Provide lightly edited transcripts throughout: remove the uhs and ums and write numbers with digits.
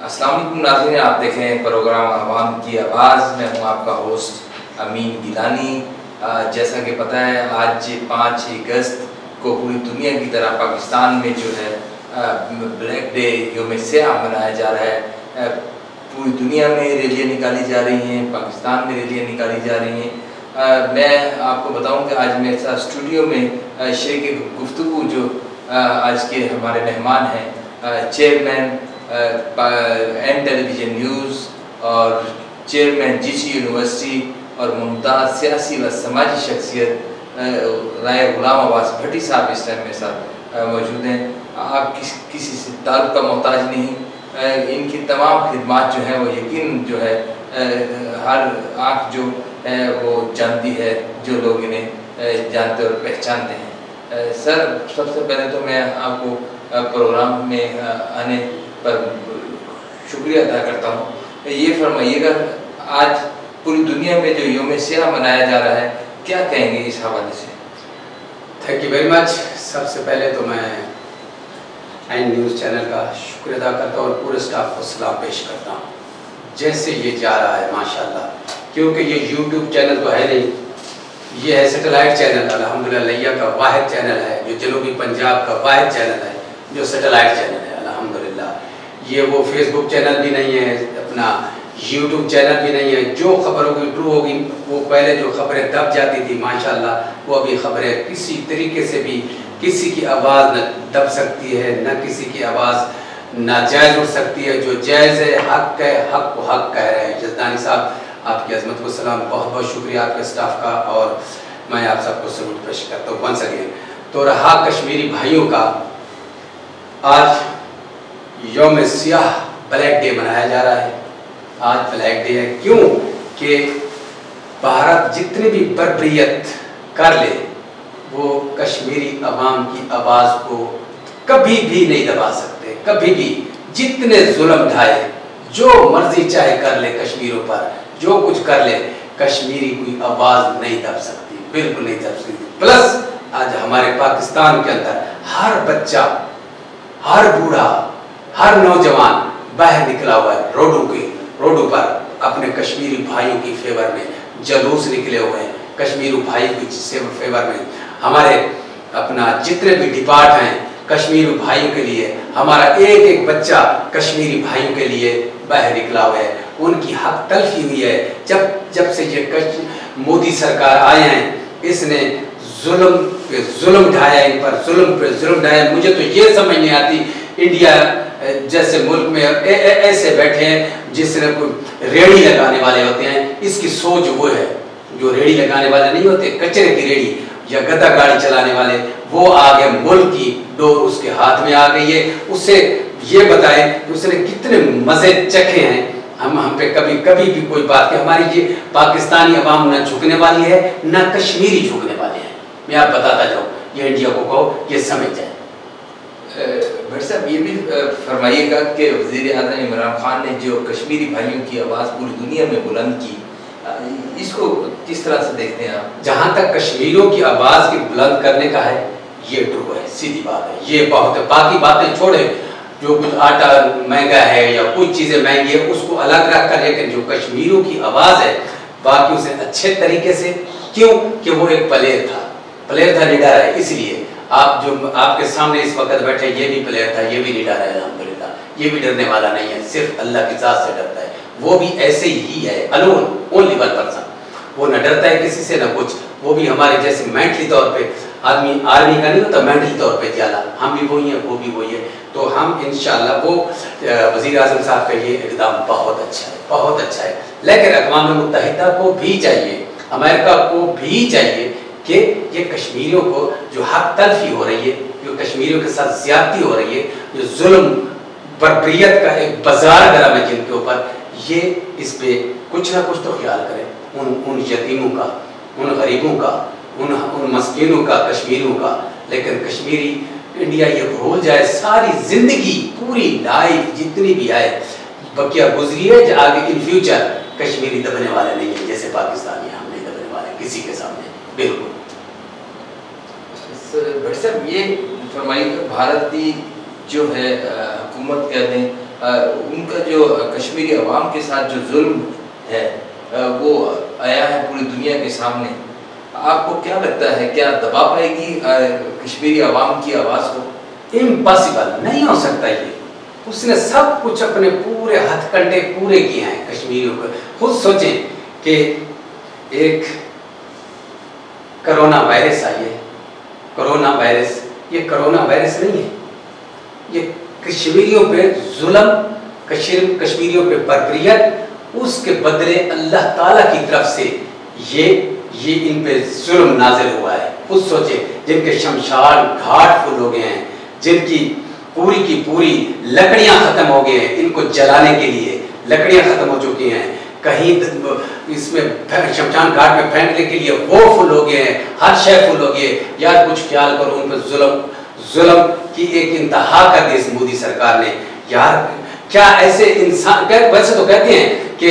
السلام علیکم ناظرین، آپ دیکھ رہے ہیں پروگرام عوام کی آواز۔ میں ہوں آپ کا ہوسٹ امین گیلانی۔ جیسا کہ پتہ ہے، آج 5 اگست کو پوری دنیا کی طرح پاکستان میں جو ہے بلیک ڈے، یوم سیاہ منایا جا رہا ہے۔ پوری دنیا میں ریلیاں نکالی جا رہی ہیں، پاکستان میں ریلیاں نکالی جا رہی ہیں۔ میں آپ کو بتاؤں کہ آج میرے ساتھ اسٹوڈیو میں شریک گفتگو جو آج کے ہمارے مہمان ہیں، چیئرمین این ٹیلی ویژن نیوز اور چیئرمین جی سی یونیورسٹی اور ممتاز سیاسی و سماجی شخصیت رائے غلام عباس بھٹی صاحب اس ٹائم میرے ساتھ موجود ہیں۔ آپ کسی سے تعلق کا محتاج نہیں۔ ان کی تمام خدمات جو ہیں وہ یقین جو ہے ہر آنکھ جو ہے وہ جانتی ہے، جو لوگ انہیں جانتے اور پہچانتے ہیں۔ سر، سب سے پہلے تو میں آپ کو پروگرام میں آنے پر شکریہ ادا کرتا ہوں۔ یہ فرمائیے گا، آج پوری دنیا میں جو یوم سیاہ منایا جا رہا ہے، کیا کہیں گے اس حوالے سے؟ Thank you very much. سب سے پہلے تو میں این نیوز چینل کا شکر ادا کرتا ہوں اور پورے اسٹاف کو سلام پیش کرتا ہوں۔ جیسے یہ جا رہا ہے ماشاءاللہ، کیونکہ یہ یوٹیوب چینل تو ہے نہیں، یہ ہے سیٹلائٹ چینل۔ الحمدللہ لیا کا واحد چینل ہے، جو جنوبی پنجاب کا واحد چینل ہے جو سیٹلائٹ چینل ہے الحمدللہ۔ یہ وہ فیس بک چینل بھی نہیں ہے، اپنا یوٹیوب چینل بھی نہیں ہے۔ جو خبروں کی ٹرو ہوگی، وہ پہلے جو خبریں دب جاتی تھی ماشاءاللہ، وہ ابھی خبریں کسی طریقے سے بھی کسی کی آواز نہ دب سکتی ہے، نہ کسی کی آواز ناجائز اٹھ سکتی ہے۔ جو جائز ہے، حق ہے، حق کو حق کہہ رہے ہیں۔ جزدانی صاحب، آپ کی عظمت کو سلام، بہت بہت شکریہ آپ کے اسٹاف کا، اور میں آپ سب کو سلوٹ پیش کرتا ہوں ونس اگین۔ تو رہا کشمیری بھائیوں کا، آج یوم سیاہ بلیک ڈے منایا جا رہا ہے۔ آج بلیک ڈے ہے کیوں کہ بھارت جتنی بھی بربریت کر لے، وہ کشمیری عوام کی آواز کو کبھی بھی نہیں دبا سکتے، کبھی بھی۔ جتنے ظلم ڈھائے، جو مرضی چاہے کر لے کشمیروں پر، جو کچھ کر لے، کشمیری کوئی آواز نہیں دب سکتی، بالکل نہیں دب سکتی۔ پلس آج ہمارے پاکستان کے اندر ہر بچہ، ہر بوڑھا، ہر نوجوان باہر نکلا ہوا ہے، روڈوں پر اپنے کشمیری بھائیوں کی فیور میں جلوس نکلے ہوئے ہیں، کشمیری بھائی کی فیور میں۔ ہمارے اپنا جتنے بھی ڈپارٹ ہیں کشمیری بھائیوں کے لیے، ہمارا ایک ایک بچہ کشمیری بھائیوں کے لیے باہر نکلا ہوا ہے۔ ان کی حق تلفی ہوئی ہے۔ جب سے یہ مودی سرکار آئے ہیں، اس نے ظلم پہ ظلم ڈھایا، ان پر ظلم پہ ظلم ڈھایا۔ مجھے تو یہ سمجھ نہیں آتی، انڈیا جیسے ملک میں ایسے بیٹھے ہیں جس نے کوئی ریڑھی لگانے والے ہوتے ہیں، اس کی سوچ وہ ہے۔ جو ریڑھی لگانے والے نہیں ہوتے، کچرے کی ریڑھی یا گدا گاڑی چلانے والے، وہ آگے ملک کی ڈور اس کے ہاتھ میں آ گئی ہے۔ اسے یہ بتائے کہ اس نے کتنے مزے چکھے ہیں۔ ہم پہ کبھی بھی کوئی بات کہ ہماری یہ پاکستانی عوام نہ جھکنے والی ہے، نہ کشمیری جھکنے والے ہیں۔ میں آپ بتاتا جاؤں، یہ انڈیا کو کہو، یہ سمجھ جائے۔ بھٹ صاحب، یہ بھی فرمائیے گا کہ وزیر اعظم عمران خان نے جو کشمیری بھائیوں کی آواز پوری دنیا میں بلند کی، اس کو کس طرح سے دیکھتے ہیں آپ؟ جہاں تک کشمیریوں کی آواز کی بلند کرنے کا ہے، یہ ٹرو ہے، سیدھی بات ہے، یہ بہت ہے۔ باقی باتیں چھوڑے، جو کچھ آٹا مہنگا ہے یا کچھ چیزیں مہنگی ہے، اس کو الگ رکھ کر، لیکن جو کشمیریوں کی آواز ہے، باقیوں سے اچھے طریقے سے، کیوں کہ وہ ایک پلیئر تھا، لیڈر ہے۔ اس لیے آپ جو آپ کے سامنے اس وقت بیٹھے، یہ بھی پلیئر تھا، یہ بھی لیڈر ہے الحمدللہ۔ یہ بھی ڈرنے والا نہیں ہے، صرف اللہ کی ذات سے ڈرتا ہے۔ وہ بھی ایسے ہی ہے، اونلی ون پرسن۔ وہ نہ ڈرتا ہے کسی سے، نہ کچھ۔ وہ بھی ہمارے جیسے مینٹلی طور پہ آدمی آرمی کا نہیں ہوتا، مینٹلی طور پہ جالا، ہم بھی وہی ہیں، وہ بھی وہی ہے۔ تو ہم انشاءاللہ وہ وزیر اعظم صاحب کا یہ اقدام بہت اچھا ہے، بہت اچھا ہے۔ لیکن اقوام متحدہ کو بھی چاہیے، امریکہ کو بھی چاہیے کہ یہ کشمیریوں کو جو حق تلفی ہو رہی ہے، جو کشمیریوں کے ساتھ زیادتی ہو رہی ہے، جو ظلم بربریت کا ایک بازار گرم ہے جن کے اوپر، یہ اس پہ کچھ نہ کچھ تو خیال کریں، ان یتیموں کا، ان غریبوں کا، ان مسکینوں کا، کشمیریوں کا۔ لیکن کشمیری انڈیا یہ بھول جائے، ساری زندگی، پوری لائف جتنی بھی آئے بقیہ گزری ہے، جو آگے ان فیوچر کشمیری دبنے والے نہیں ہیں، جیسے پاکستانی ہم نہیں دبنے والے کسی کے سامنے، بالکل۔ بھٹ صاحب، یہ فرمائیے کہ بھارت کی جو ہے حکومت کہہ دیں ان کا جو کشمیری عوام کے ساتھ جو ظلم ہے وہ آیا ہے پوری دنیا کے سامنے. آپ کو کیا لگتا ہے کیا دبا پائے گی کشمیری عوام کی آواز کو؟ امپاسبل، نہیں ہو سکتا یہ. اس نے سب کچھ اپنے پورے ہتھ کنڈے پورے کیے ہیں کشمیریوں کو. خود سوچیں کہ ایک کرونا وائرس آئی ہے. کرونا وائرس یہ کرونا وائرس نہیں ہے، یہ کشمیریوں پہ ظلم، کشمیریوں پہ بربریت، اس کے بدلے اللہ تعالیٰ کی طرف سے یہ ان پہ ظلم نازل ہوا ہے. خود سوچے جن کے شمشان گھاٹ فل ہو گئے ہیں، جن کی پوری لکڑیاں ختم ہو گئے ہیں، ان کو جلانے کے لیے لکڑیاں ختم ہو چکی ہیں، کہیں اس میں شمشان گھاٹ میں پھینکنے کے لیے وہ فل ہو گئے ہیں، ہر شے فل ہو گئے. یار کچھ خیال کرو، ان پہ ظلم کی ایک انتہا کر دی اس مودی سرکار نے. یار کیا ایسے انسان، ویسے تو کہتے ہیں کہ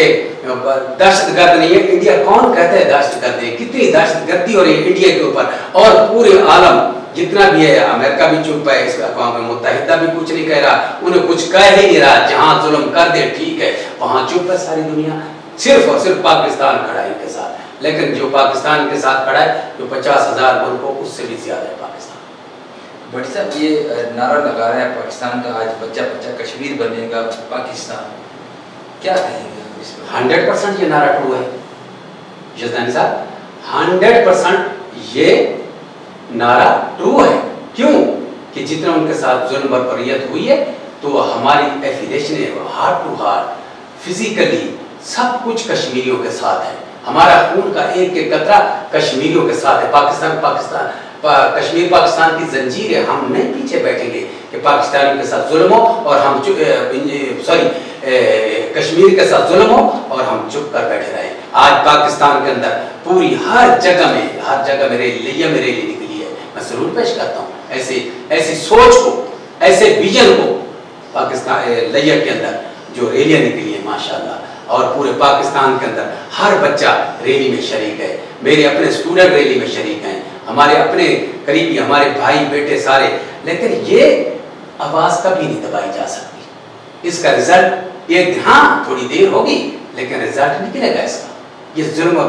دہشت گرد نہیں ہے انڈیا، کون کہتا ہے دہشت گرد ہے؟ کتنی دہشت گردی ہو رہی ہے انڈیا کے اوپر، اور پورے عالم جتنا بھی ہے، امریکہ بھی چپ ہے، اس اقوام متحدہ بھی کچھ نہیں کہہ رہا، انہیں کچھ کہہ ہی نہیں رہا. جہاں ظلم کر دے ٹھیک ہے، وہاں چپ ہے ساری دنیا. صرف اور صرف پاکستان کھڑا ہے ان کے ساتھ. لیکن جو پاکستان کے ساتھ کھڑا ہے، جو 50,000 ملکوں اس سے بھی زیادہ ہے پاکستان. بھٹ صاحب یہ نعرہ لگا رہا ہے پاکستان کا، آج بچہ کشمیر بنے گا پاکستان، کیا کہیں گے اس میں؟ 100% یہ نعرہ ٹرو ہے یزدانی صاحب، 100% یہ نعرہ ٹرو ہے. کیوں کہ جتنا ان کے ساتھ ظلم بربریت ہوئی ہے، تو ہماری affiliation heart to heart physically سب کچھ کشمیریوں کے ساتھ ہے. ہمارا خون کا ایک ایک قطرہ کشمیریوں کے ساتھ ہے. کشمیر پاکستان کی زنجیر ہے. ہم نہیں پیچھے بیٹھیں گے کہ پاکستانیوں کے ساتھ ظلم ہو اور ہم کشمیر کے ساتھ ظلم ہو اور ہم چپ کر بیٹھے رہے. آج پاکستان کے اندر پوری ہر جگہ میں ریلی نکلی ہے. میں سلوٹ پیش کرتا ہوں ایسی سوچ کو، ایسے ویژن کو. پاکستان لیہ کے اندر جو ریلیاں نکلی ہیں ماشاءاللہ، اور پورے پاکستان کے اندر ہر بچہ ریلی میں شریک ہے. میرے اپنے اسٹوڈنٹ ریلی میں شریک ہیں، ہمارے اپنے قریبی، ہمارے بھائی بیٹے سارے. لیکن یہ آواز کبھی نہیں دبائی جا سکتی. اس کا رزلٹ ہاں تھوڑی دیر ہوگی، لیکن رزلٹ نکلے گا اس کا. یہ ظلم و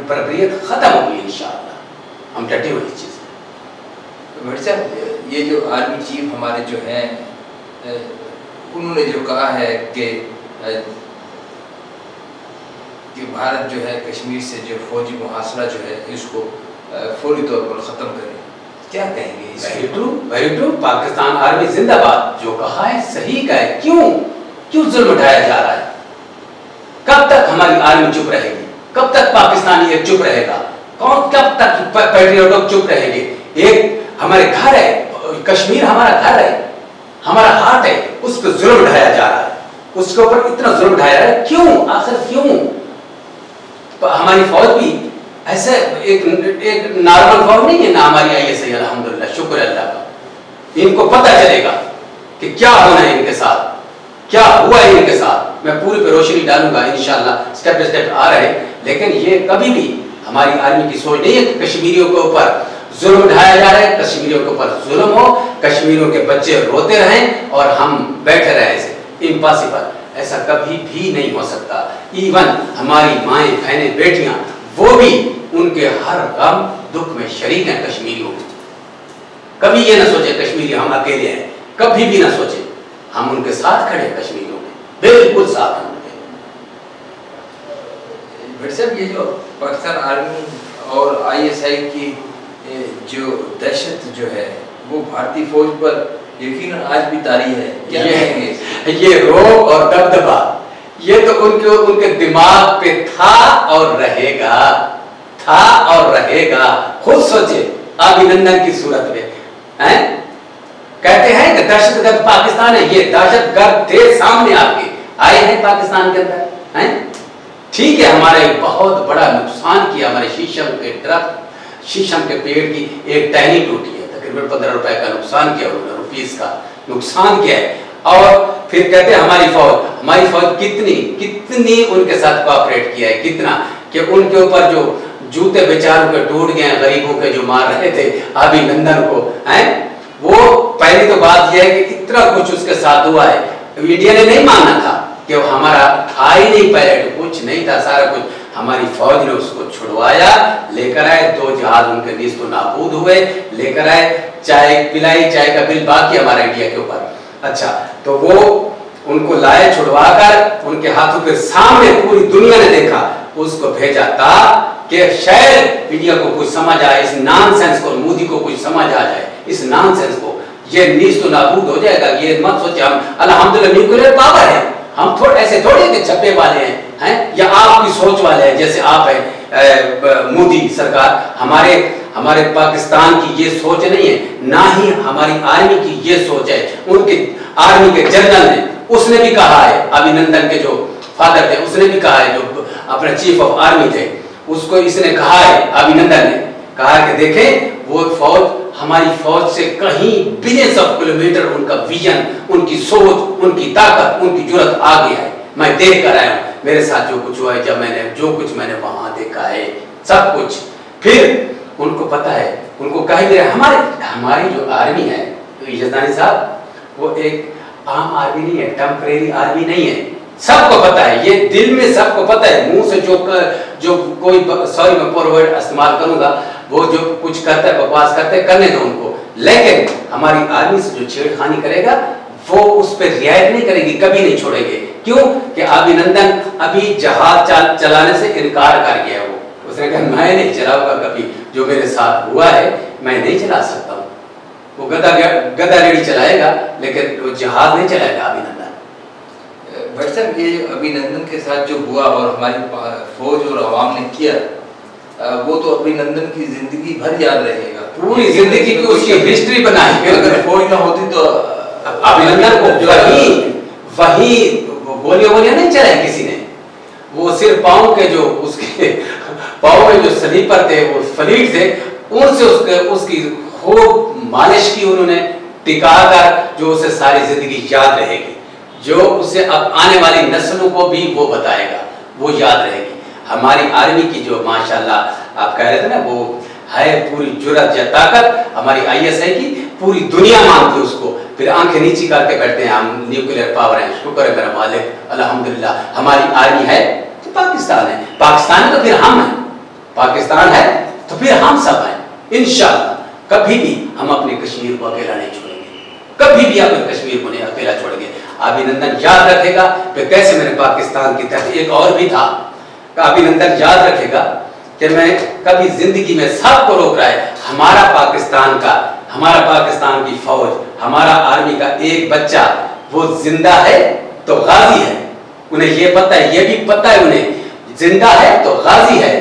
بربریت ختم ہوگی انشاءاللہ. ہم ڈٹے ہوئے اس چیز میں. بھٹ صاحب یہ جو آرمی چیف ہمارے جو ہیں، انہوں نے جو کہا ہے کہ بھارت جو ہے کشمیر سے جو فوجی محاصرہ جو ہے اس کو فوری طور پر ختم کرے، کیا کہیں گے اس میں؟ Very true. پاکستان آرمی زندہ باد. جو کہا ہے صحیح کا ہے. کیوں ظلم اٹھایا جا رہا ہے؟ کب تک ہماری آرمی چپ رہے گی؟ کب تک پاکستانی ایک چپ رہے گا؟ کب تک پیٹریوٹ چپ رہیں گے؟ ایک ہمارے گھر ہے کشمیر، ہمارا گھر ہے، ہمارا ہارٹ ہے، اس پہ ظلم اٹھایا جا رہا ہے. اس کے اوپر اتنا ظلم اٹھایا جا رہا ہے. کیوں؟ آخر کیوں؟ ہماری فوج بھی ایسے ایک نارمل فوج نہیں ہے نا ہماری ISI. الحمدللہ، شکر اللہ کا. ان کو پتہ چلے گا کہ کیا ہونا ہے ان کے ساتھ، کیا ہوا ہے ان کے ساتھ. میں پوری پہ روشنی ڈالوں گا انشاءاللہ. اسٹیپ بائی اسٹیپ آ رہے ہیں. لیکن یہ کبھی بھی ہماری آرمی کی سوچ نہیں ہے کہ کشمیریوں کے اوپر ظلم اٹھایا جا رہا ہے، کشمیریوں کے اوپر ظلم ہو، کشمیریوں کے بچے روتے رہیں اور ہم بیٹھے رہیں. امپاسبل. ایسا کبھی بھی نہیں ہو سکتا. ایون ہماری مائیں بہنیں بیٹیاں وہ بھی ان کے ہر غم دکھ میں شریک ہیں کشمیریوں میں. کبھی یہ نہ سوچے کشمیری ہم اکیلے ہیں، کبھی بھی نہ سوچے. ہم ان کے ساتھ کھڑے ہیں کشمیریوں میں، بالکل ساتھ ہیں ان کے. بھٹ صاحب یہ جو پاکستان آرمی اور ISI کی جو دہشت جو ہے وہ بھارتی فوج پر یقیناً آج بھی طاری ہے، کیا کہیں گے؟ یہ روب اور دبدبا یہ تو ان کے دماغ پہ تھا اور رہے گا. خود سوچے ابھینندن کی صورت میں کہتے ہیں کہ دہشت گرد پاکستان ہے. یہ دہشت گرد تھے سامنے آپ کے، آئے ہیں پاکستان کے اندر. ٹھیک ہے ہمارے بہت بڑا نقصان کیا. ہمارے شیشم کے پیڑ کی ایک ٹہنی ٹوٹی ہے، تقریباً 15 روپے کا نقصان کیا، روپیز کا نقصان کیا ہے. اور پھر کہتے ہیں ہماری فوج کتنی ان کے ساتھ کوآپریٹ کیا ہے. کتنا کہ ان کے اوپر جو جوتے بیچاروں کے ٹوٹ گئے ہیں، غریبوں کے جو مار رہے تھے ابھینندن کو. وہ پہلی تو بات یہ ہے کہ اتنا کچھ اس کے ساتھ ہوا ہے. इंडिया ने नहीं मानना था कि वो हमारा था ही नहीं, पहले कुछ नहीं था, सारा कुछ हमारी फौज ने उसको छुड़वाया, लेकर आए, 2 जहाज उनके नीस्तो नाबूद हुए, लेकर आए, चाय पिलाई, चाय का बिल बाकी हमारा इंडिया के ऊपर। अच्छा, तो वो उनको लाए छुड़वा कर, उनके हाथों के सामने पूरी दुनिया ने देखा, उसको भेजा था कि शायद इंडिया को कुछ समझ आए, इस नॉनसेंस को, मोदी को कुछ समझ आ जाए, इस नॉनसेंस को, ये नीस्तो नाबूद हो जाएगा। ये मत सोचे हम अल्हम्दुलिल्लाह न्यूक्लियर पावर है, हम थोड़े ऐसे थोड़े के छप्पे वाले हैं, या आपकी सोच वाले हैं जैसे आप हैं मोदी सरकार। हमारे पाकिस्तान की ये सोच नहीं है, ना ही हमारी आर्मी की ये सोच है। उनके आर्मी के जनरल ने, उसने भी कहा है, अभिनंदन के जो फादर थे उसने भी कहा है, जो अपने चीफ ऑफ आर्मी थे, उसको इसने कहा है, अभिनंदन ने कहा कि देखें वो फौज हमारी फौज से कहीं बिलियंस ऑफ किलोमीटर उनका विजन, उनकी सोच, उनकी ताकत, उनकी जुर्रत आ गया है। मैं देख कर आया हूँ, मेरे साथ जो कुछ हुआ है, जब मैंने जो कुछ मैंने वहां देखा है, सब कुछ। फिर उनको पता है, उनको कहे दे हमारी जो आर्मी है यजदानी साहब, वो एक आम आर्मी नहीं है, टेम्परेरी आर्मी नहीं है, सबको पता है, ये दिल में सबको पता है। मुंह से जो कोई, सॉरी मैं पोर वर्ड इस्तेमाल करूंगा, वो जो कुछ करता है, बकवास करते हैं, करने दो उनको, लेकिन हमारी आर्मी से जो छेड़खानी करेगा वो उस पर रियायत नहीं करेगी, कभी नहीं छोड़ेंगे। क्यों कि अभिनंदन अभी जहाज चलाने से इनकार कर गया। वो उसने कहा मैं नहीं चलाऊंगा कभी, जो मेरे साथ हुआ है मैं नहीं चला सकता हूँ। वो गदा रेडी चलाएगा, लेकिन वो जहाज नहीं चलाएगा अभिनंदन। भाई साहब, ये अभिनंदन के साथ जो हुआ और हमारी फौज और अवाम ने किया, वो तो अभिनंदन की जिंदगी भर याद रहेगा, पूरी जिंदगी की उसकी हिस्ट्री बनाई। अगर फौज ना होती तो अभिनंदन को वही गोलियां नहीं चलाई किसी ने, वो सिर्फ पाँव के जो उसके पाँव में जो स्लीपर थे, वो फलीट थे, उनसे उसकी खूब मालिश की उन्होंने, टिका कर, जो उसे सारी जिंदगी याद रहेगी, जो उसे अब आने वाली नस्लों को भी वो बताएगा, वो याद रहेगी। हमारी आर्मी की जो माशाल्लाह आप कह रहे थे ना, वो है पूरी जुर्रत या ताकत हमारी ISI की, पूरी दुनिया मानती है उसको। फिर आंखें नीची करके बैठते हैं, हम न्यूक्लियर पावर है, शुक्र है मेरा मालिक, अल्हम्दुलिल्लाह हमारी आर्मी है। तो पाकिस्तान है, पाकिस्तान तो फिर हम हैं, पाकिस्तान है तो फिर हम सब हैं। इंशाअल्लाह कभी भी हम अपने कश्मीर को अकेला नहीं छोड़ेंगे, कभी भी अपने कश्मीर को नहीं अकेला छोड़ेंगे। अभिनंदन याद रखेगा कि कैसे मैंने पाकिस्तान की तरफ, एक और भी था, अभिनंदन याद रखेगा कि मैं कभी जिंदगी में सबको रोक रहा है, हमारा पाकिस्तान की फौज, हमारा आर्मी का एक बच्चा वो जिंदा है तो गाजी है, उन्हें ये पता है, ये भी पता है उन्हें, जिंदा है तो गाजी है,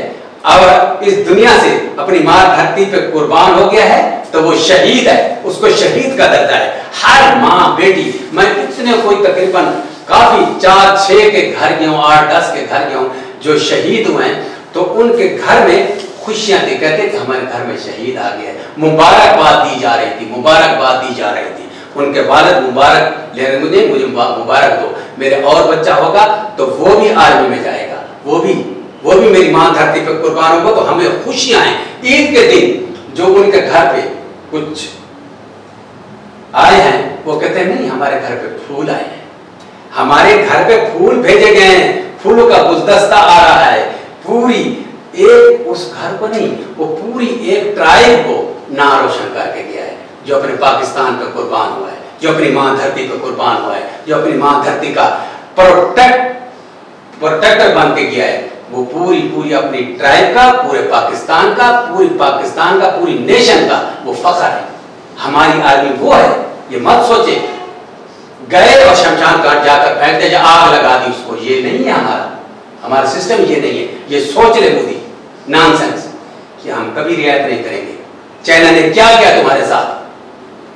और इस दुनिया से अपनी माँ धरती पे कुर्बान हो गया है तो वो शहीद है, उसको शहीद का दर्जा है। हर माँ बेटी, मैं इतने कोई तकरीबन काफी 4-6 के घर गया हूँ, 8-10 के घर गया हूँ जो शहीद हुए हैं, तो उनके घर में खुशियां थी, कहते थे हमारे घर में शहीद आ गया, मुबारकबाद दी जा रही थी, मुबारकबाद दी जा रही थी। उनके वालिद मुबारक ले रहे, मुझे मुबारक दो, मेरे और बच्चा होगा तो वो भी आर्मी में जाएगा, वो भी मेरी माँ धरती पे कुर्बान होगा, तो हमें खुशियां हैं। ईद के दिन जो उनके घर पे कुछ आए हैं, वो कहते हैं नहीं हमारे घर पे फूल आए हैं, हमारे घर पे फूल भेजे गए हैं, फूलों का गुलदस्ता आ रहा है। पूरी एक उस घर को नहीं, वो पूरी एक ट्राइब को नाम रोशन करके गया है, जो अपने पाकिस्तान पे कुर्बान हुआ है, जो अपनी माँ धरती पे कुर्बान हुआ है, जो अपनी माँ धरती का प्रोटेक्टर बन के गया है। वो पूरी अपनी ट्राइब का, पूरे पाकिस्तान का, पूरी नेशन का वो फख्र है। हमारी आर्मी वो है, ये मत सोचे गए और शमशान घाट जाकर फेंक दे, आग लगा दी उसको, ये नहीं है हमारा सिस्टम, ये नहीं है। ये सोच ले मोदी नॉनसेंस कि हम कभी रियायत नहीं करेंगे। चाइना ने क्या किया तुम्हारे साथ,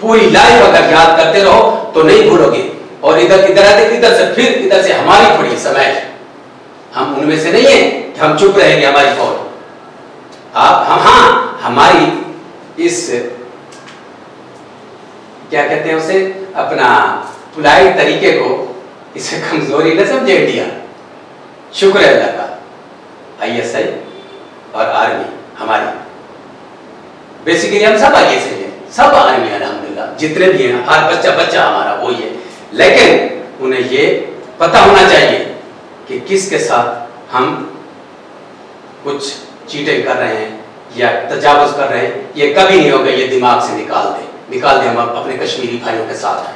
पूरी लाइफ अगर याद करते रहो तो नहीं भूलोगे, और इधर से हमारी थोड़ी समय, हम उनमें से नहीं है कि हम चुप रहेंगे। हमारी फौज हाँ हमारी इस क्या कहते हैं उसे, अपना पुलाइट तरीके को, इसे कमजोरी न समझे इंडिया। शुक्र है अल्लाह का, ISI और आर्मी हमारी, बेसिकली हम सब ISI हैं, सब आर्मी है अल्हम्दुलिल्लाह, जितने भी हैं, हर बच्चा हमारा वही है। लेकिन انہیں یہ پتہ ہونا چاہیے کہ کس کے ساتھ ہم کچھ چیٹنگ کر رہے ہیں یا تجاوز کر رہے ہیں. یہ کبھی نہیں ہوگا. یہ دماغ سے نکال دیں. ہم اپنے کشمیری بھائیوں کے ساتھ ہیں.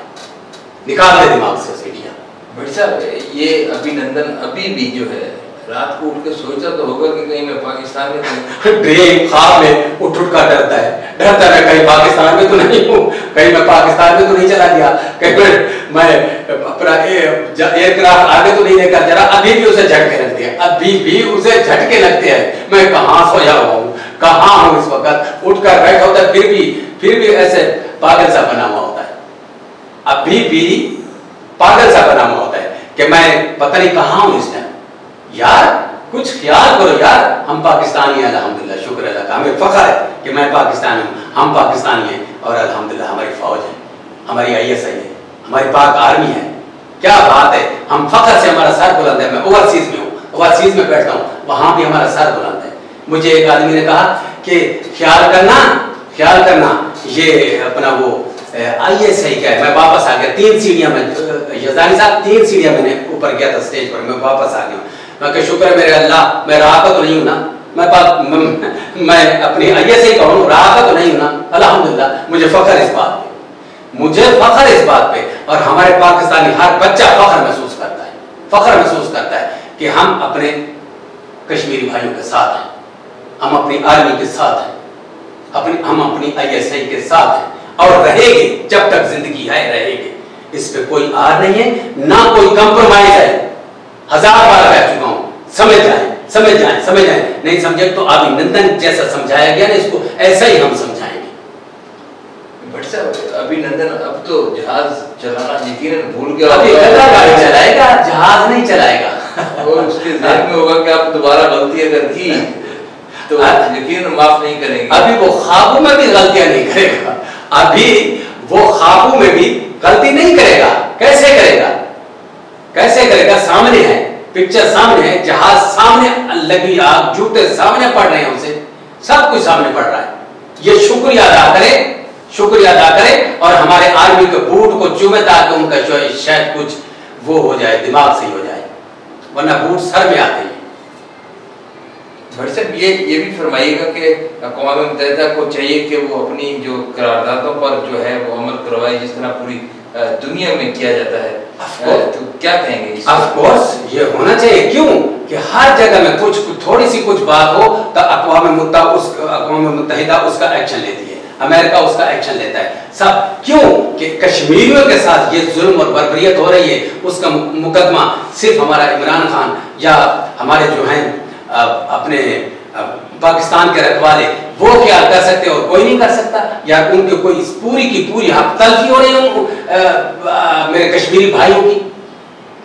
نکال دیں دماغ سے اس انڈیا. بھٹ صاحب یہ ابھینندن ابھی بھی جو ہے رات کو اٹھ کے سوچتا تو ہوگا کہ کہیں میں پاکستان میں ڈریم خواب میں اٹھ کر ڈرتا ہے کہیں پاکستان میں تو نہیں ہوں, کہیں میں پاکستان میں تو نہیں چلا گیا, کہیں میں اپنا ایئر کرافٹ آگے تو نہیں لے کر چلا. ابھی بھی اسے جھٹکے لگتے ہیں, ابھی بھی اسے جھٹکے لگتے ہیں. میں کہاں سویا ہوا ہوں, کہاں ہوں اس وقت. اٹھ کر بیٹھا ہوتا ہے پھر بھی ایسے پاگل سا بنا ہوا ہوتا ہے. ابھی بھی پاگل سا بنا ہوا ہوتا ہے کہ میں پتہ نہیں کہاں ہوں اس ٹائم. یار کچھ خیال کرو یار. ہم پاکستانی ہیں الحمدللہ, شکر اللہ کا. ہمیں فخر ہے کہ میں پاکستانی ہوں, ہم پاکستانی ہیں, اور الحمدللہ ہماری فوج ہے, ہماری ISI ہے, ہماری پاک آرمی ہے. کیا بات ہے. ہم فخر سے ہمارا سر بلند ہے. میں اوورسیز میں ہوں, اوورسیز میں بیٹھتا ہوں, وہاں بھی ہمارا سر بلند ہے. مجھے ایک آدمی نے کہا کہ خیال کرنا یہ اپنا وہ ISI کیا ہے. میں واپس آ گیا. 3 سیڑھیاں میں یزدانی صاحب 3 سیڑھیاں میں نے اوپر گیا تھا اسٹیج پر. میں واپس آ گیا. میں کہ شکر ہے میرے اللہ, میں رہا تو نہیں ہوں نا. میں اپنی ISI کا ہوں, رہا تو نہیں ہوں نا. الحمدللہ مجھے فخر اس بات پہ, اور ہمارے پاکستانی ہر بچہ فخر محسوس کرتا ہے کہ ہم اپنے کشمیری بھائیوں کے ساتھ ہیں, ہم اپنی آرمی کے ساتھ ہیں, ہم اپنی ISI کے ساتھ ہیں, اور رہے گے جب تک زندگی ہے, رہے گے. اس پہ کوئی آر نہیں ہے, نہ کوئی کمپرومائز ہے. 1000 بار کہہ چکا ہوں, سمجھ جائیں. نہیں سمجھے تو ابھینندن جیسا سمجھایا گیا نا, اس کو ایسا ہی ہم سمجھائیں گے. بھٹ صاحب ابھینندن اب تو جہاز چلانا یقیناً بھول گیا. ابھی گاڑی چلائے گا, جہاز نہیں چلائے گا. اور اس کے ذہن میں ہوگا کہ آپ دوبارہ غلطی اگر کی تو یقیناً معاف نہیں کریں گے. ابھی وہ خوابوں میں بھی غلطیاں نہیں کرے گا. ابھی وہ خوابوں میں بھی غلطی نہیں کرے گا. کیسے کرے گا؟ سامنے ہے, پکچر سامنے ہے, جہاز سامنے لگی, آگ جوتے سامنے پڑ رہے ہیں, اسے سب کچھ سامنے پڑ رہا ہے. یہ شکریہ ادا کرے اور ہمارے آرمی کے بوٹ کو چومے تاکہ ان کا شاید کچھ وہ ہو جائے, دماغ سے ہی ہو جائے, ورنہ بوٹ سر میں آتے ہیں. بھٹ صاحب یہ بھی فرمائیے گا کہ اقوام متحدہ کو چاہیے کہ وہ اپنی جو قراردادوں پر جو ہے وہ عمل کروائے جس طرح پوری دنیا میں کیا جاتا ہے. تو کیا کہیں گے؟ آف کورس یہ ہونا چاہیے. کیوں کہ ہر جگہ میں تھوڑی سی کچھ بات ہو تو اقوام متحدہ اس کا ایکشن لیتی ہے, امریکہ اس کا ایکشن لیتا ہے. سب کیوں کہ کشمیریوں کے ساتھ یہ ظلم اور بربریت ہو رہی ہے, اس کا مقدمہ صرف ہمارا عمران خان یا ہمارے جو ہیں اپنے پاکستان کے رکھوالے وہ کیا کر سکتے اور کوئی نہیں کر سکتا, یا ان کے کوئی پوری کی پوری حق تلفی ہو رہی ہے میرے کشمیری بھائیوں کی,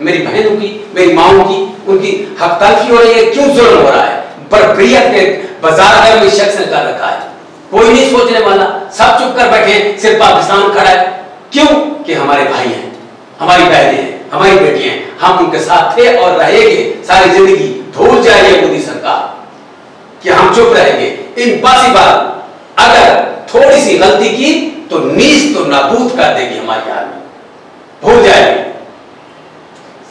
میری بہنوں کی, میری ماؤں کی, ان کی حق تلفی ہو رہی ہے. کیوں ظلم ہو رہا ہے؟ بربریت کے بازار گھر میں شخص نے کر رکھا ہے, کوئی نہیں سوچنے والا, سب چپ کر بیٹھے, صرف پاکستان کھڑا ہے. کیوں کہ ہمارے بھائی ہیں, ہماری بہنیں ہیں, ہماری بیٹیاں ہیں, ہم ان کے ساتھ تھے اور رہیں گے ساری زندگی. بھول جائیے مودی سرکار کہ ہم چپ رہیں گے. امپاسبل. اگر تھوڑی سی غلطی کی تو نیز تو نابود کر دے گی ہماری آرمی, بھول جائے گی.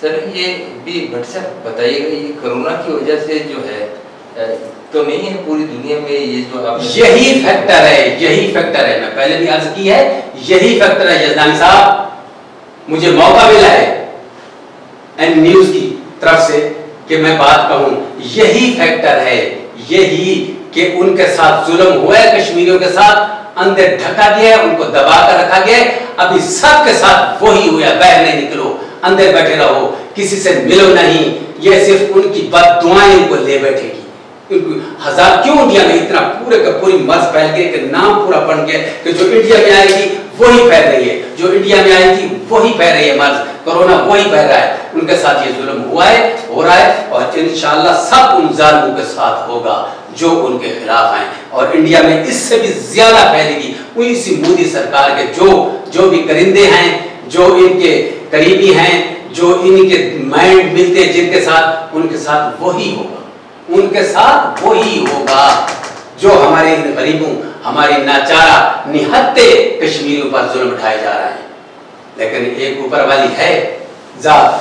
سر یہ بھی بھٹ صاحب بتائیے گا, یہ کرونا کی وجہ سے جو ہے تو نہیں ہے پوری دنیا میں یہ جو آپ یہی فیکٹر ہے, میں پہلے بھی عرض کی ہے, یہی فیکٹر ہے یزدانی صاحب. مجھے موقع ملا ہے این نیوز کی طرف سے کہ میں بات کہوں. یہی فیکٹر ہے, یہی کہ ان کے ساتھ ظلم ہوا ہے, کشمیریوں کے ساتھ اندر ڈھکا گیا ہے, ان کو دبا کر رکھا گیا ہے. ابھی سب کے ساتھ وہی ہوا, باہر نہیں نکلو, اندر بیٹھے رہو, کسی سے ملو نہیں. یہ صرف ان کی بد دعائیں ان کو لے بیٹھے گی. ہزار کیوں انڈیا میں اتنا پورے کا پوری مرض پھیل گئے کہ نام پورا بن گیا کہ جو انڈیا میں آئے گی وہی پھیل رہی ہے, جو انڈیا میں آئی تھی وہی پھیل رہی ہے مرض, کرونا وہی پھیل رہا ہے. ان کے ساتھ یہ ظلم ہوا ہے, ہو رہا ہے, اور انشاءاللہ سب ان ظالموں کے ساتھ ہوگا جو ان کے خلاف ہیں. اور انڈیا میں اس سے بھی زیادہ پھیلے گی. اسی مودی سرکار کے جو بھی کرندے ہیں, جو ان کے قریبی ہیں, جو ان کے مائنڈ ملتے ہیں جن کے ساتھ, ان کے ساتھ وہی ہوگا, ان کے ساتھ وہی ہوگا جو ہمارے غریبوں, ہماری ناچارہ نہتے کشمیریوں پر ظلم اٹھائے جا رہے ہیں. لیکن ایک اوپر والی ہے ज़ात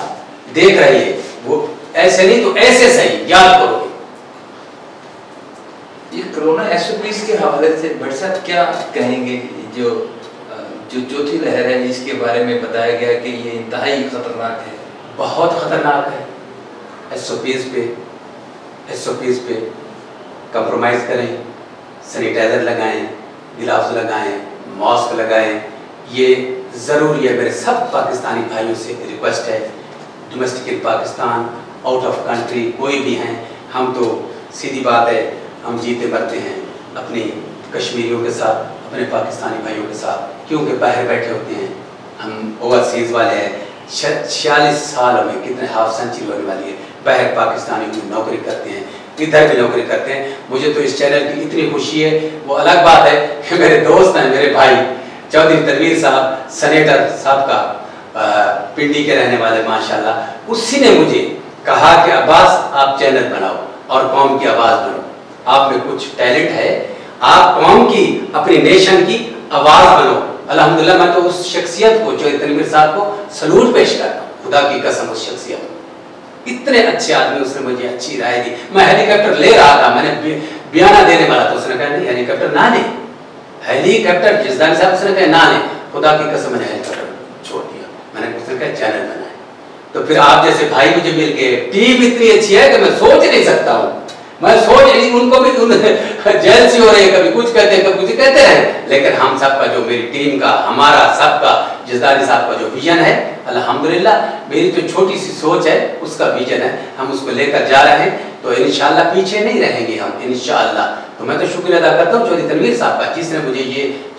देख रही है, वो ऐसे नहीं तो ऐसे सही याद करोगे। ये कोरोना SOPs के हवाले से भाई साहब क्या कहेंगे? जो चौथी लहर है इसके बारे में बताया गया कि ये इंतहाई खतरनाक है। बहुत खतरनाक है। SOPs पे कंप्रोमाइज़ करें, सैनिटाइज़र लगाएं, ग्लव्स लगाएं, मास्क लगाएं, ये ज़रूरी है। मेरे सब पाकिस्तानी भाइयों से रिक्वेस्ट है, domestic in Pakistan, out of country कोई भी हैं, हम तो सीधी बात है, हम जीते मरते हैं अपनी कश्मीरियों के साथ, अपने पाकिस्तानी भाइयों के साथ, क्योंकि बाहर बैठे होते हैं, हम ओवरसीज़ वाले हैं। 46 सालों में कितने हाफ सेंचुरी होने वाली है, बाहर पाकिस्तानी भी नौकरी करते हैं, इधर भी नौकरी करते हैं। मुझे तो इस चैनल की इतनी खुशी है। वो अलग बात है कि मेरे दोस्त हैं, मेरे भाई चौधरी तनवीर साहब, सेनेटर साहब का पिंडी के रहने वाले माशाल्लाह, उसी ने मुझे कहा कि अब्बास आप चैनल बनाओ और कौम की आवाज़ बनो, आप में कुछ टैलेंट है, आप कौम की, अपनी नेशन की आवाज़ बनो। अल्हम्दुलिल्लाह मैं तो उस शख्सियत को, चौधरी तनवीर साहब को सलूट पेश करता हूँ, खुदा की कसम। उस शख्सियत को, इतने अच्छे आदमी, उसने मुझे अच्छी राय दी। मैं हेलीकॉप्टर ले रहा था, मैंने बयाना देने वाला था, उसने कहा नहीं हेलीकॉप्टर ना ले, हेलीकॉप्टर जिसदानी साहब, उसने कहा ना ले, खुदा की कसम मैंने हेलीकॉप्टर छोड़ दिया। मैंने उसने कहा चैनल बनाए। तो फिर आप जैसे भाई मुझे मिल गए, टीम इतनी अच्छी है कि मैं सोच नहीं सकता हूँ, मैं सोच नहीं, उनको भी जेल सी हो रही है, कभी कुछ कहते हैं कभी कुछ कहते हैं, लेकिन हम सबका जो, मेरी टीम का, हमारा सबका, जिसदानी साहब का जो विजन है, अल्हम्दुलिल्लाह मेरी जो छोटी सी सोच है उसका विजन है, हम उसको लेकर जा रहे हैं। तो इंशाअल्लाह पीछे नहीं रहेंगे हम, इंशाअल्लाह। तो मैं तो शुक्रिया अदा करता हूँ चौधरी तनवीर साहब का, जिसने मुझे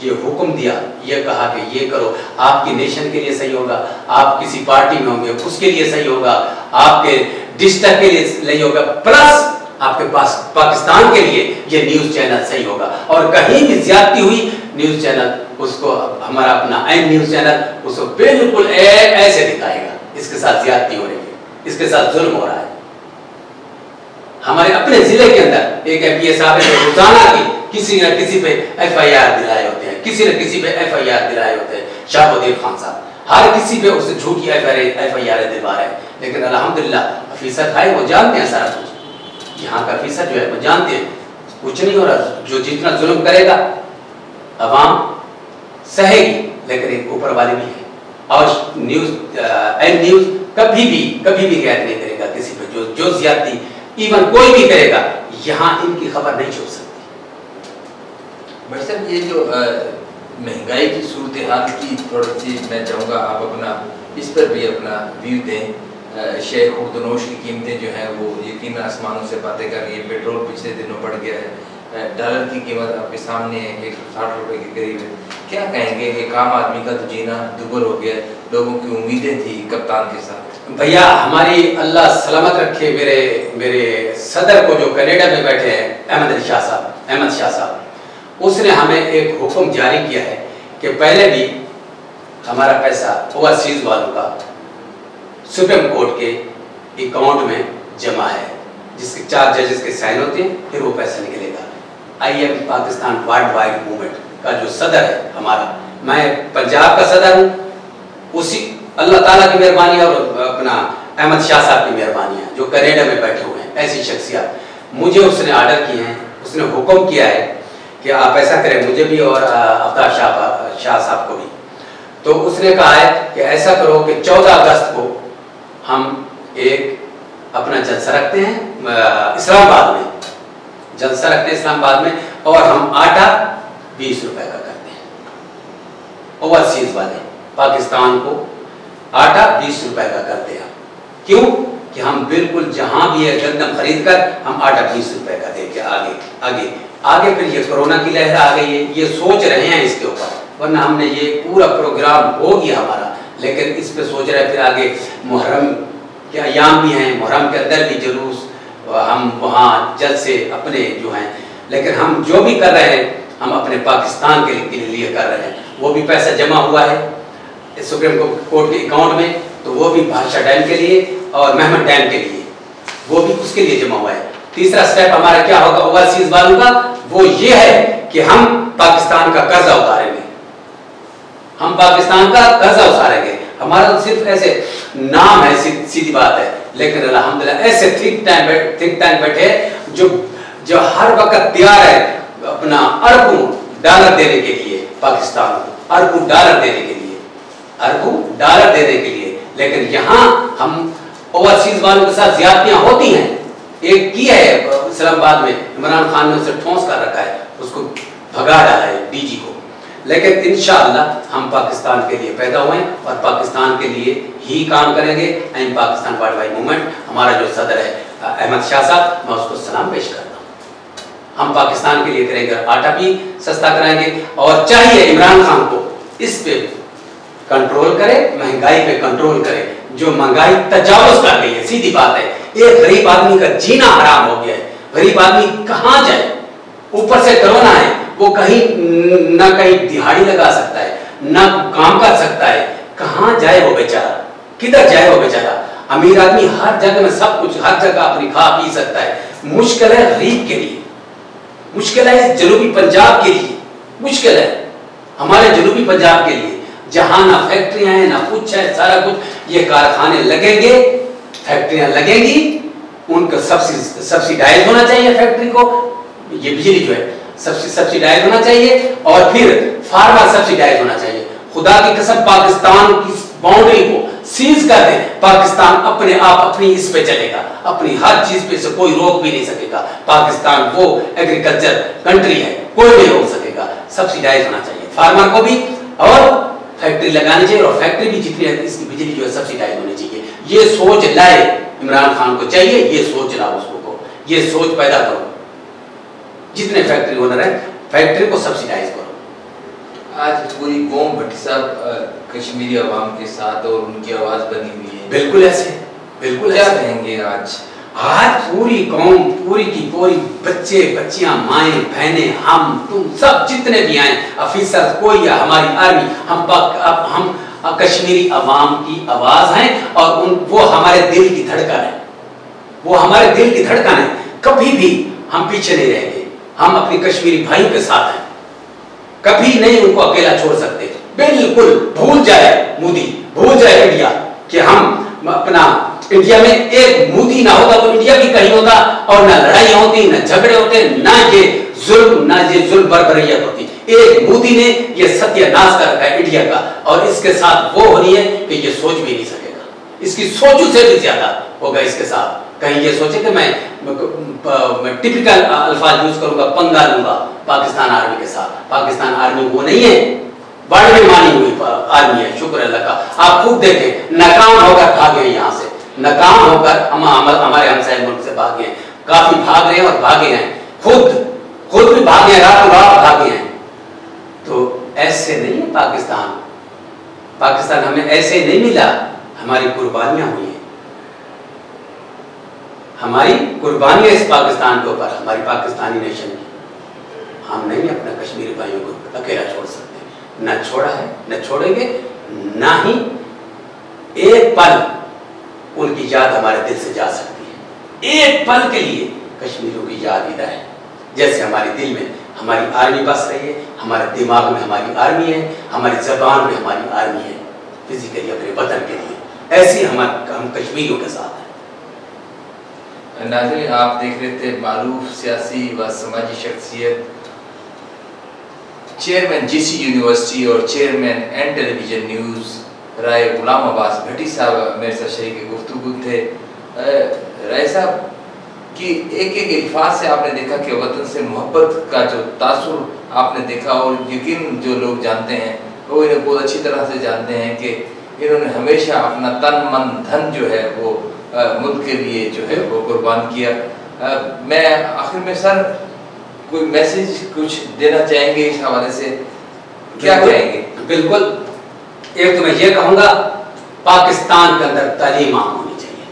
ये हुक्म दिया, ये कहा कि ये करो, आपकी नेशन के लिए सही होगा, आप किसी पार्टी में होंगे उसके लिए सही होगा, आपके डिस्ट्रिक्ट के लिए सही होगा, प्लस आपके पास पाकिस्तान के लिए ये न्यूज़ चैनल सही होगा। और कहीं भी ज्यादती हुई, न्यूज़ चैनल उसको, हमारा अपना एन न्यूज़ चैनल उसको बिल्कुल ऐसे दिखाएगा, इसके साथ ज्यादती हो रही है, इसके साथ जुल्म हो रहा है। हमारे अपने जिले के अंदर एक MPA साहब है, रोजाना की किसी न किसी पे FIR दिलाए होते हैं, किसी न किसी पे FIR दिलाए होते हैं। शाहबुद्दीन खान साहब हर किसी पे उससे झूठी FIR दिलवा रहे हैं, लेकिन अल्हम्दुलिल्लाह अफीसर भाई वो जानते हैं सारा कुछ, यहाँ का अफीसर जो है वो जानते हैं कुछ नहीं हो रहा। जो जितना जुल्म करेगा अवाम सहेगी, लेकिन एक ऊपर वाले भी है। और एन न्यूज़ कभी भी रियायत नहीं करेगा किसी पे, जो ज्यादती इवन कोई भी करेगा, यहाँ इनकी खबर नहीं छुप सकती। भाई साहब ये जो महंगाई की सूरत हाल की थोड़ी सी मैं चाहूँगा आप अपना इस पर भी अपना व्यू दें। शेयर खुर्दनोश की कीमतें जो हैं वो यकीन आसमानों से बातें कर रही है। पेट्रोल पिछले दिनों बढ़ गया है, डॉलर की कीमत आपके सामने है 160 रुपये के करीब है। क्या कहेंगे कि आम आदमी का तो जीना दुभर हो गया, लोगों की उम्मीदें थी कप्तान के साथ। भैया हमारी अल्लाह सलामत रखे, मेरे सदर को जो कनाडा में बैठे हैं अहमद शाह साहब, उसने हमें एक हुक्म जारी किया है कि पहले भी हमारा पैसा ओवरसीज वालों का सुप्रीम कोर्ट के अकाउंट में जमा है, जिसके 4 जजेस के साइन होते हैं, फिर वो पैसा निकलेगा। IM Pakistan world wide movement का जो सदर है हमारा, मैं पंजाब का सदर हूँ, उसी अल्लाह ताला की मेहरबानी और अपना अहमद शाह साहब की मेहरबानी है जो कनाडा में बैठे हुए हैं। ऐसी शख्सियत मुझे उसने आर्डर किए हैं, उसने हुक्म किया है कि आप ऐसा करें, मुझे भी और अफ्ताब शाह साहब को भी। तो उसने कहा है कि ऐसा करो कि 14 अगस्त को हम एक अपना जलसा रखते हैं इस्लामाबाद में, जलसा रखते हैं इस्लामाबाद में, और हम आटा 20 रुपए का करते हैं। ओवरसीज वाले पाकिस्तान को आटा 20 रुपए का करते हैं। क्यों कि हम बिल्कुल जहां भी है गंदम खरीद कर हम आटा 20 रुपए का दे के आगे फिर ये कोरोना की लहर आ गई है, ये सोच रहे हैं इसके ऊपर, वरना हमने ये पूरा प्रोग्राम हो गया हमारा, लेकिन इस पे सोच रहे हैं। फिर आगे मुहर्रम के अयाम भी हैं, मुहर्रम के अंदर भी जुलूस, हम वहाँ जल्द से अपने जो हैं, लेकिन हम जो भी कर रहे हैं हम अपने पाकिस्तान के लिए कर रहे हैं। वो भी पैसा जमा हुआ है सुप्रीम कोर्ट के अकाउंट में, तो वो भी बादशाह डैम के लिए और महमद डैम के लिए, वो भी उसके लिए जमा हुआ है। तीसरा स्टेप हमारा क्या होगा ओवरसीज वालों का, वो ये है कि हम पाकिस्तान का कर्जा उतारेंगे, हम पाकिस्तान का कर्जा उतारेंगे। हमारा तो सिर्फ ऐसे नाम है, सीधी बात है, लेकिन अल्हम्दुलिल्लाह ऐसे थिंक टैंक बैठे जो हर वक्त तैयार है अपना अरबों डॉलर देने के लिए, पाकिस्तान को अरबों डॉलर देने के लिए, लेकिन यहाँ हम ओवरसीज वालों के साथ ज्यादतियां होती हैं। एक की है इस्लामाबाद में, इमरान खान ने उसे ठोंस कर रखा है, उसको भगा डाला है डीजी को, लेकिन इंशाअल्लाह हम पाकिस्तान के लिए पैदा हुए और पाकिस्तान के लिए ही काम करेंगे। एंड पाकिस्तान वर्ल्ड मूवमेंट, हमारा जो सदर है अहमद शाह साहब, मैं उसको सलाम पेश करता हूँ। हम पाकिस्तान के लिए करेंगे, आटा भी सस्ता कराएंगे, और चाहिए इमरान खान को इस पे कंट्रोल करे, महंगाई पे कंट्रोल करे। जो महंगाई तजावुज कर गई है, सीधी बात है, एक गरीब आदमी का जीना हराम हो गया है। गरीब आदमी कहाँ जाए, ऊपर से कोरोना है, वो कहीं ना कहीं दिहाड़ी लगा सकता है, ना काम कर सकता है, कहाँ जाए वो बेचारा, किधर जाए वो बेचारा। अमीर आदमी हर जगह में सब कुछ, हर जगह अपनी खा पी सकता है। मुश्किल है गरीब के लिए, मुश्किल है जनूबी पंजाब के लिए, मुश्किल है हमारे जनूबी पंजाब के लिए, जहां ना फैक्ट्रियां हैं ना कुछ है, सारा कुछ ये कारखाने लगेंगे, फैक्ट्रियां लगेंगी, उनका सब्सिडाइज होना चाहिए फैक्ट्री को, ये बिजली जो है सब्सिडाइज होना चाहिए, और फिर फार्मा सब्सिडाइज होना चाहिए। खुदा की कसम पाकिस्तान की बाउंड्री को सीज कर दे, पाकिस्तान अपने आप अपनी इस पे चलेगा, अपनी हर चीज पे से कोई रोक भी नहीं सकेगा। पाकिस्तान वो एग्रीकल्चर कंट्री है, कोई नहीं रोक सकेगा। सब्सिडाइज होना चाहिए फार्मर को भी, और फैक्ट्री लगानी चाहिए, और फैक्ट्री भी जितनी है इसकी बिजली जो है सब्सिडाइज होनी चाहिए। ये सोच लाए इमरान खान को, चाहिए ये सोच लाओ उसको, ये सोच पैदा करो। जितने फैक्ट्री ओनर है फैक्ट्री को सब्सिडाइज करो। आज पूरी कौम भट्टी साहब कश्मीरी अवाम के साथ और उनकी आवाज बनी हुई है। बिल्कुल ऐसे, बिल्कुल क्या ऐसे कहेंगे आज? आज पूरी कौम, पूरी की पूरी, बच्चे बच्चियां, माएँ बहनें, हम तुम सब जितने भी आए, ऑफिसर कोई या हमारी आर्मी, हम कश्मीरी अवाम की आवाज हैं, और वो हमारे दिल की धड़कन है, वो हमारे दिल की धड़कन है। कभी भी हम पीछे नहीं रहेंगे, हम अपनी कश्मीरी भाई के साथ हैं, कभी नहीं उनको अकेला छोड़ सकते। बिल्कुल भूल जाए मोदी, भूल जाए इंडिया, कि हम अपना इंडिया में एक मोदी ना होता तो इंडिया भी कहीं होता, और ना लड़ाई होती, ना झगड़े होते, ना ये जुल्म बर्बरियत होती। एक मोदी ने ये सत्यानाश कर रखा है इंडिया का, और इसके साथ वो होनी है कि ये सोच भी नहीं सकेगा, इसकी सोचों से भी ज्यादा होगा इसके साथ। कहीं ये सोचे कि मैं टिपिकल अल्फाज यूज करूंगा, पंगा लूंगा पाकिस्तान आर्मी के साथ। पाकिस्तान आर्मी वो नहीं है, वर्ल्ड में मानी हुई आर्मी है, शुक्र अल्लाह का। आप खूब देखें, नाकाम होकर भागे यहाँ से, नाकाम होकर हमारे हमसाए मुल्क से भागे, काफी भाग रहे हैं और भागे हैं, खुद भी भागे, रातों रात भागे हैं। तो ऐसे नहीं है पाकिस्तान हमें ऐसे नहीं मिला, हमारी कुर्बानियां हुई हैं, हमारी कुर्बानियां इस पाकिस्तान के ऊपर, हमारी पाकिस्तानी नेशन की। हम नहीं अपने कश्मीरी भाइयों को अकेला छोड़ सकते, न छोड़ा है, न छोड़ेंगे, ना ही एक पल उनकी याद हमारे दिल से जा सकती है। एक पल के लिए कश्मीरियों की याद इधर है, जैसे हमारे दिल में हमारी आर्मी बस रही है, हमारे दिमाग में हमारी आर्मी है, हमारी जबान में हमारी आर्मी है, फिजिकली अपने वतन के लिए। ऐसे हम कश्मीरियों के साथ हैं। नाज़रीन, आप देख रहे थे मारूफ सियासी व समाजी शख्सियत, चेयरमैन जीसी यूनिवर्सिटी और चेयरमैन एन टेलीविजन न्यूज़ राय गुलाम अब्बास भट्टी साहब मेरे साथ शरीक गुफ्तगू थे। राय साहब कि एक अल्फाज से आपने देखा कि वतन से मोहब्बत का जो तासुर आपने देखा, और यकीन जो लोग जानते हैं वो इन्हें बहुत अच्छी तरह से जानते हैं कि इन्होंने हमेशा अपना तन मन धन जो है वो मुल्क के लिए जो है वो कुर्बान किया। मैं आखिर में सर कोई मैसेज कुछ देना चाहेंगे इस हवाले से, क्या कहेंगे? बिल्कुल, एक तो मैं ये कहूँगा, पाकिस्तान के अंदर तालीम आम होनी चाहिए,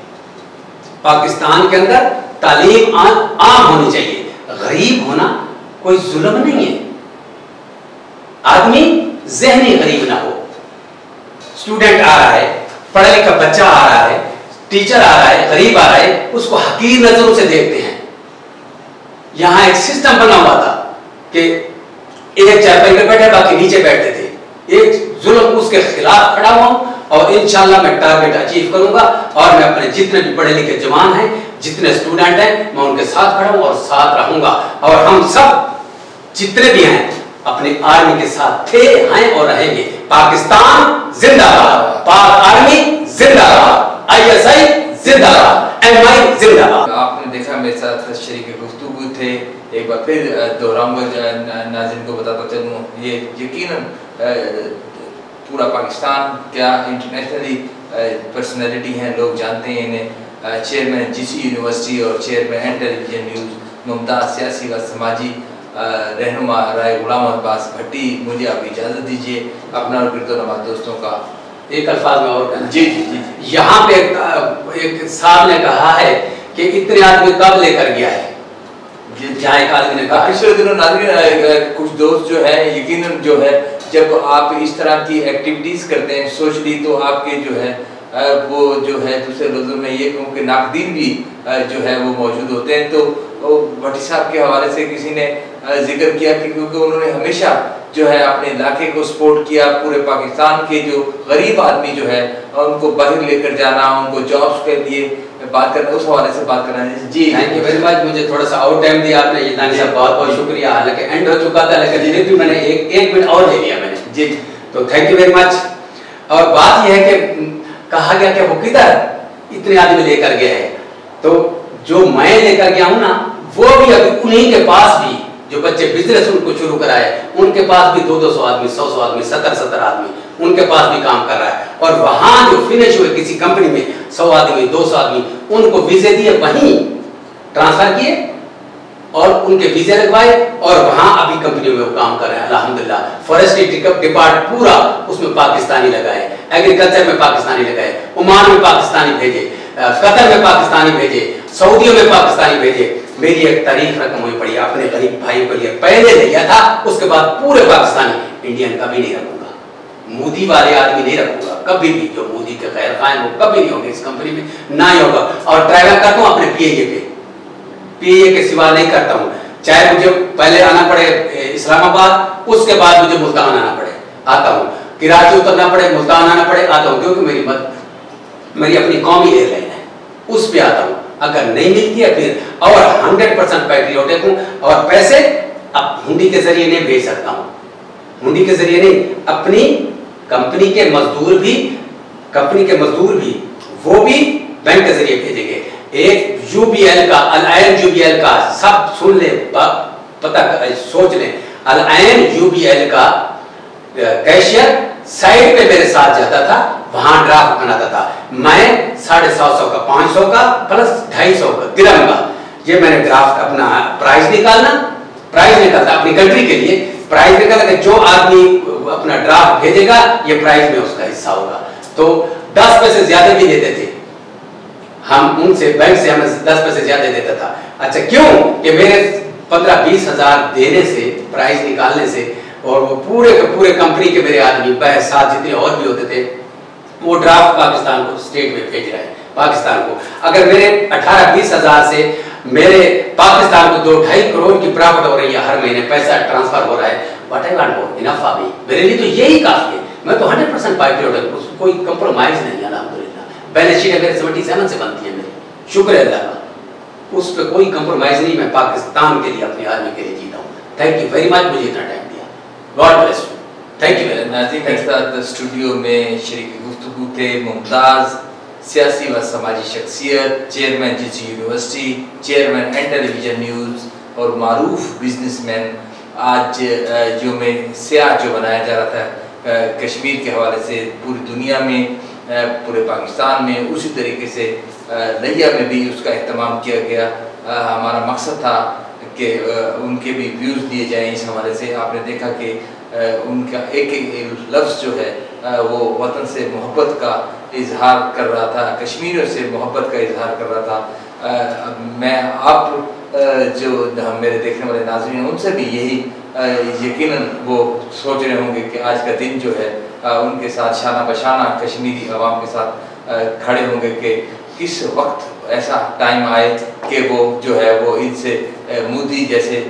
पाकिस्तान के अंदर तालीम आम होनी चाहिए। गरीब होना कोई जुल्म नहीं है, आदमी ज़हनी गरीब ना हो। स्टूडेंट आ रहा है, पढ़ा लिखा बच्चा आ रहा है, टीचर आ रहा है, गरीब आ रहा है, उसको हकीर नजरों से देखते हैं। यहाँ एक सिस्टम बना हुआ था कि एक चारपाई पे बैठे, बाकी नीचे बैठते थे। एक जुल्म उसके खिलाफ खड़ा हुआ اور इंशाल्लाह मैं टारगेट अचीव करूंगा और मैं अपने जितने भी पढ़े लिखे जवान हैं, जितने स्टूडेंट हैं, मैं उनके साथ खड़ा हूं और साथ रहूंगा। और हम सब जितने भी हैं अपनी आर्मी के साथ थे, हैं और रहेंगे। पाकिस्तान जिंदाबाद, पाक आर्मी जिंदाबाद, आईएसआई जिंदाबाद, एमआई जिंदाबाद। आपने देखा मेरे साथ शरीक गुफ्तगू थे, एक बार फिर दोहराऊंगा, नाज़रीन को बताता चलूँ, ये यकीनन पूरा पाकिस्तान क्या इंटरनेशनली पर्सनैलिटी हैं, लोग जानते हैं इन्हें। चेयरमैन जीसी यूनिवर्सिटी और chairman and television news Mumtaz सियासी व समाजी रहनुमा राय गुलाम अब्बास भट्टी, मुझे आप इजाज़त दीजिए अपना और गिरदोनवा दोस्तों का एक अल्फाज में और कहना। जी जी जी। यहाँ पे एक साहब ने कहा है कि इतने आदमी कब लेकर गया है, जहाँ एक आदमी ने कहा पिछले दिनों नाज़रीन कुछ दोस्त जो है यकीनन जो है जब आप इस तरह की एक्टिविटीज़ करते हैं सोशली, तो आपके जो है वो जो है दूसरे लोगों में ये कहूँ कि नाकदीन भी जो है वो मौजूद होते हैं। तो भट्टी साहब के हवाले से किसी ने जिक्र किया कि क्योंकि उन्होंने हमेशा जो है अपने इलाके को सपोर्ट किया, पूरे पाकिस्तान के जो गरीब आदमी जो है उनको बाहर लेकर जाना, उनको जॉब्स के लिए बात करना, उस हवाले से बात करना है। जी थैंक यू वेरी मच। मुझे थोड़ा सा और टाइम दिया आपने, ये दानी साहब बहुत बहुत शुक्रिया। हालांकि एंड हो चुका था लेकिन फिर भी मैंने एक मिनट और ले लिया मैंने। जी तो थैंक यू वेरी मच। और बात यह है कि कहा गया कि वो किधर इतने आदमी लेकर गए हैं, तो जो मैं लेकर गया हूँ ना, वो भी अभी उन्हीं के पास भी जो बच्चे बिजनेस उनको शुरू कराए, उनके पास भी 200 आदमी, 100 आदमी, 70 आदमी उनके पास भी काम कर रहा है। और वहां जो फिनिश हुए किसी कंपनी में 100 आदमी, 200 आदमी, उनको वीजे दिए, वहीं ट्रांसफर किए और उनके वीजे लगवाए और वहां अभी कंपनियों में वो काम कर रहे हैं अल्हम्दुलिल्लाह। फॉरेस्ट्री डिपार्टमेंट पूरा उसमें पाकिस्तानी लगाए, एग्रीकल्चर में पाकिस्तानी लगाए, ओमान में पाकिस्तानी भेजे, कतर में पाकिस्तानी भेजे, सऊदियों में पाकिस्तानी भेजे। मेरी एक तारीख रकम हुई पड़ी अपने गरीब भाई को लिए, पहले लिया था, उसके बाद पूरे पाकिस्तानी। इंडियन कभी नहीं रखूंगा, मोदी वाले आदमी नहीं रखूंगा कभी भी, जो मोदी के खैर खान वो कभी नहीं होंगे इस कंपनी में, ना ही होगा। और ट्रैवल करता हूँ अपने पीए पे, पीए के सिवा नहीं करता हूँ, चाहे मुझे पहले आना पड़े इस्लामाबाद, उसके बाद मुझे मुल्तान आना पड़े, आता हूँ, कराची उतरना पड़े, मुल्तान आना पड़े, आता हूँ, क्योंकि मेरी अपनी कौमी एयरलाइन है, उस पे आता हूँ। अगर नहीं मिलती है फिर, और 100% पैट्रियोटिक हूँ, और पैसे अब हुंडी के जरिए नहीं भेज सकता हूँ, हुंडी के जरिए नहीं, अपनी कंपनी के मजदूर भी वो भी बैंक के जरिए भेजेंगे। एक यूबीएल का, अल-आइन यूबीएल का, सब सुन ले, पता सोच ले, अल-आइन यूबीएल का कैशियर साइड पे मेरे साथ जाता था, वहां ड्राफ्ट बनाता था। मैं 750 का, 500 का प्लस 250 का दिरहम का, ये मैंने ड्राफ्ट अपना प्राइस निकालता अपनी कंट्री के लिए, प्राइस निकाला कि जो आदमी अपना ड्राफ्ट भेजेगा ये प्राइस में उसका हिस्सा होगा। तो 10 पैसे ज्यादा भी देते थे हम उनसे, बैंक से हमें 10 पैसे ज्यादा देता था। अच्छा क्यों? कि मेरे 15-20 हजार देने से, प्राइस निकालने से, और वो पूरे के पूरे कंपनी के मेरे आदमी साथ जितने और भी होते थे, वो ड्राफ्ट पाकिस्तान को स्टेट में भेज रहे हैं। पाकिस्तान को अगर मेरे 18-20 हजार से मेरे पाकिस्तान को 2-2.5 करोड़ की प्रॉफिट हो रही है, हर महीने पैसा ट्रांसफर हो रहा है, what I want more, enough for me, मेरे लिए तो यही काफी है। मैं तो 100% पैट्रियोटिक हूं, कोई कंप्रोमाइज नहीं, अल्हम्दुलिल्लाह। बैलेंस शीट मेरे 77 से बनती है, मेरी शुक्र है अल्लाह का, उस पर कोई कंप्रोमाइज नहीं। मैं पाकिस्तान के लिए, अपने आदमी के लिए जीता हूँ। थैंक यू वेरी मच, मुझे इतना टाइम दिया, God bless you, thank you. नाज़रीन के साथ स्टूडियो में शरीक गुफ्तगू थे मुमताज़ सियासी व समाजी शख्सियत, chairman GC university, chairman and television news और मारूफ बिजनेसमैन। आज जो में सियाह जो बनाया जा रहा था कश्मीर के हवाले से पूरी दुनिया में, पूरे पाकिस्तान में, उसी तरीके से लिया में भी उसका अहतमाम किया गया। हमारा मकसद था कि उनके भी व्यूज़ दिए जाएँ इस हवाले से। आपने देखा कि उनका एक एक लफ्ज़ जो है वो वतन से मोहब्बत का इजहार कर रहा था, कश्मीरियों से मोहब्बत का इजहार कर रहा था। मैं आप जो मेरे देखने वाले नाज़रीन हैं उनसे भी यही यकीनन वो सोच रहे होंगे कि आज का दिन जो है उनके साथ शाना बशाना कश्मीरी अवाम के साथ खड़े होंगे कि किस वक्त ऐसा टाइम आए कि वो जो है वो इनसे मोदी जैसे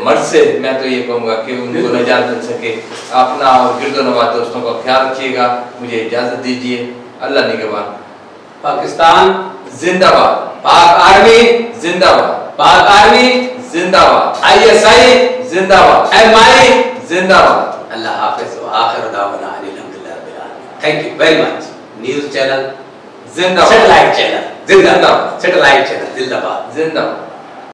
مرض سے میں تو یہ کہوں گا کہ ان کو نجات مل سکے. اپنا اور گرد و نواح دوستوں کا خیال رکھیے گا. مجھے اجازت دیجیے. اللہ نگہبان. پاکستان زندہ باد. پاک آرمی زندہ باد. پاک آرمی زندہ باد. ISI زندہ باد. MI زندہ باد. اللہ حافظ و آخر دعوانا الحمدللہ رب العالمین. Thank you very much. News channel زندہ باد. سیٹلائٹ چینل زندہ زندہ باد. سیٹلائٹ چینل زندہ باد. زندہ باد.